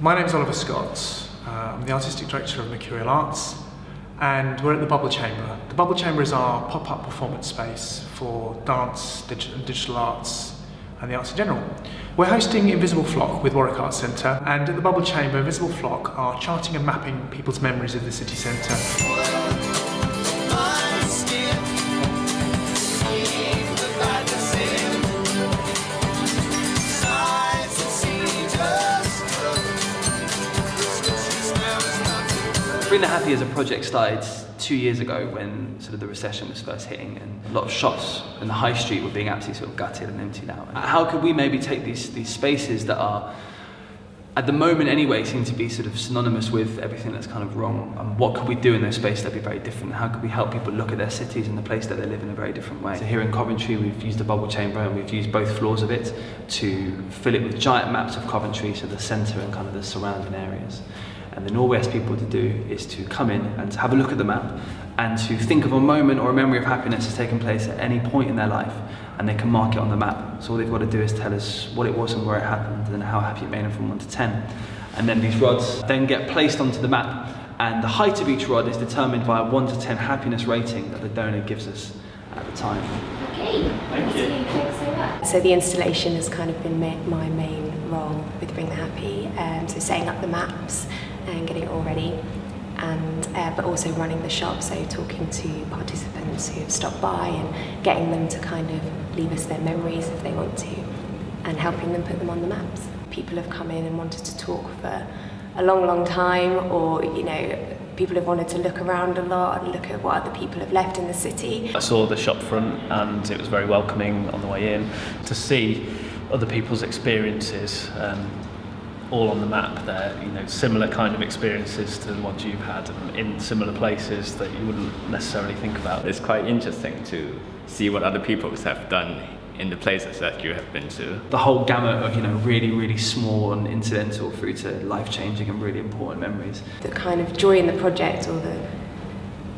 My name's Oliver Scott. I'm the Artistic Director of Mercurial Arts, and we're at the Bubble Chamber. The Bubble Chamber is our pop-up performance space for dance, digital arts and the arts in general. We're hosting Invisible Flock with Warwick Arts Centre, and at the Bubble Chamber, Invisible Flock are charting and mapping people's memories of the city centre. Bring the Happy as a project started 2 years ago when sort of the recession was first hitting, and a lot of shops in the high street were being absolutely sort of gutted and emptied out. How could we maybe take these spaces that are, at the moment anyway, seem to be sort of synonymous with everything that's kind of wrong, and what could we do in those spaces that would be very different? How could we help people look at their cities and the place that they live in a very different way? So here in Coventry, we've used the Bubble Chamber, and we've used both floors of it to fill it with giant maps of Coventry, so the centre and kind of the surrounding areas. And then all we ask people to do is to come in and have a look at the map and to think of a moment or a memory of happiness that's taken place at any point in their life, and they can mark it on the map. So all they've got to do is tell us what it was and where it happened and how happy it made them from 1 to 10. And then these rods then get placed onto the map, and the height of each rod is determined by a 1 to 10 happiness rating that the donor gives us at the time. Okay, thank you. Thanks so much. So the installation has kind of been my main role with Bring the Happy, so setting up the maps and getting it all ready, and but also running the shop, so talking to participants who have stopped by and getting them to kind of leave us their memories if they want to, and helping them put them on the maps. People have come in and wanted to talk for a long time, or people have wanted to look around a lot and look at what other people have left in the city. I saw the shop front and it was very welcoming on the way in. To see other people's experiences all on the map there, similar kind of experiences to the ones you've had in similar places that you wouldn't necessarily think about. It's quite interesting to see what other people have done in the places that you have been to. The whole gamut of really small and incidental through to life-changing and really important memories. The kind of joy in the project, or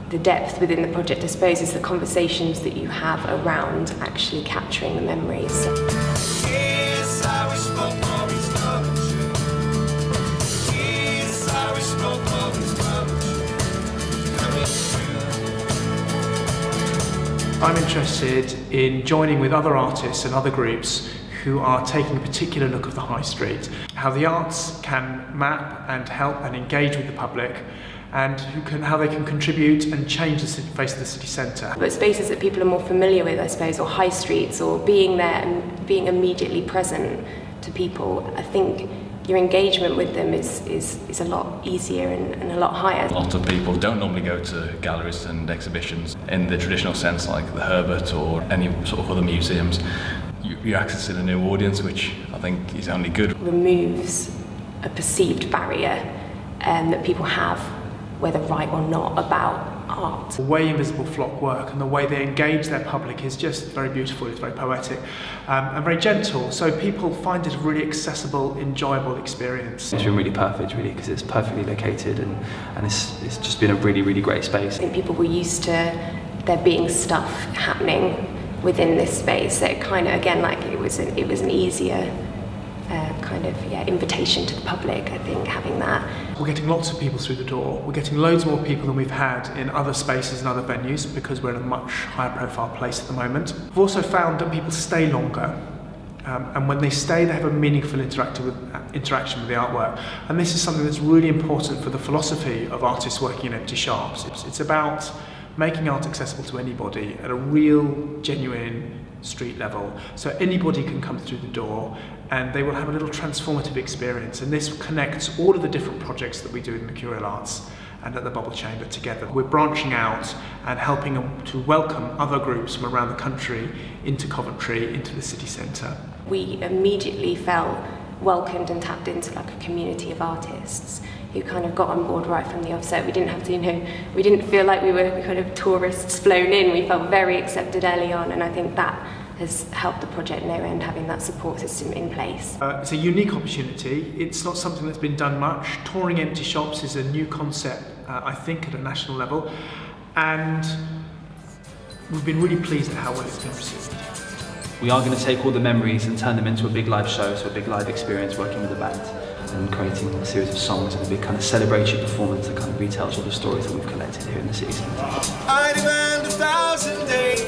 the depth within the project, I suppose, is the conversations that you have around actually capturing the memories. I'm interested in joining with other artists and other groups who are taking a particular look of the high street, how the arts can map and help and engage with the public, and how they can contribute and change the face of the city centre. But spaces that people are more familiar with, I suppose, or high streets, or being there and being immediately present to people, I think your engagement with them is a lot easier and a lot higher. A lot of people don't normally go to galleries and exhibitions in the traditional sense, like the Herbert or any sort of other museums. You're accessing a new audience, which I think is only good. Removes a perceived barrier that people have, whether right or not, about art. The way Invisible Flock work and the way they engage their public is just very beautiful, it's very poetic and very gentle, so people find it a really accessible, enjoyable experience. It's been really perfect, really, because it's perfectly located and it's just been a really great space. I think people were used to there being stuff happening within this space, so it kind of, again, like it was an easier invitation to the public, I think, having that. We're getting lots of people through the door. We're getting loads more people than we've had in other spaces and other venues, because we're in a much higher profile place at the moment. We've also found that people stay longer, and when they stay, they have a meaningful interaction with the artwork. And this is something that's really important for the philosophy of artists working in empty shops. It's about making art accessible to anybody at a real, genuine street level, so anybody can come through the door and they will have a little transformative experience. And this connects all of the different projects that we do in Mercurial Arts and at the Bubble Chamber together. We're branching out and helping to welcome other groups from around the country into Coventry, into the city centre. We immediately felt welcomed and tapped into like a community of artists who kind of got on board right from the offset. We didn't have to, we didn't feel like we were kind of tourists flown in. We felt very accepted early on, and I think that has helped the project no end, having that support system in place. It's a unique opportunity. It's not something that's been done much. Touring empty shops is a new concept, I think, at a national level, and we've been really pleased at how well it's been received. We are going to take all the memories and turn them into a big live show, so a big live experience working with the band. and creating a series of songs and a big kind of celebratory performance that kind of retells all the stories that we've collected here in the city centre. I demand 1,000 days.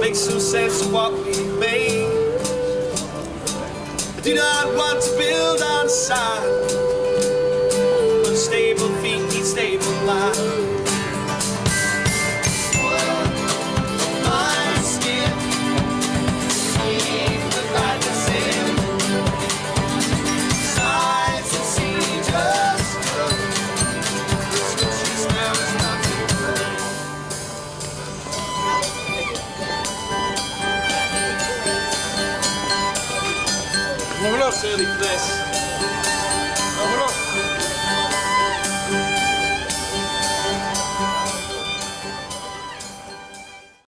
Makes some sense of what we made. I do not want to build on sand. Unstable feet need stable land. My skin, keep the madness in. Sights and sea just come. She's now nothing good. Well, we're not early for this.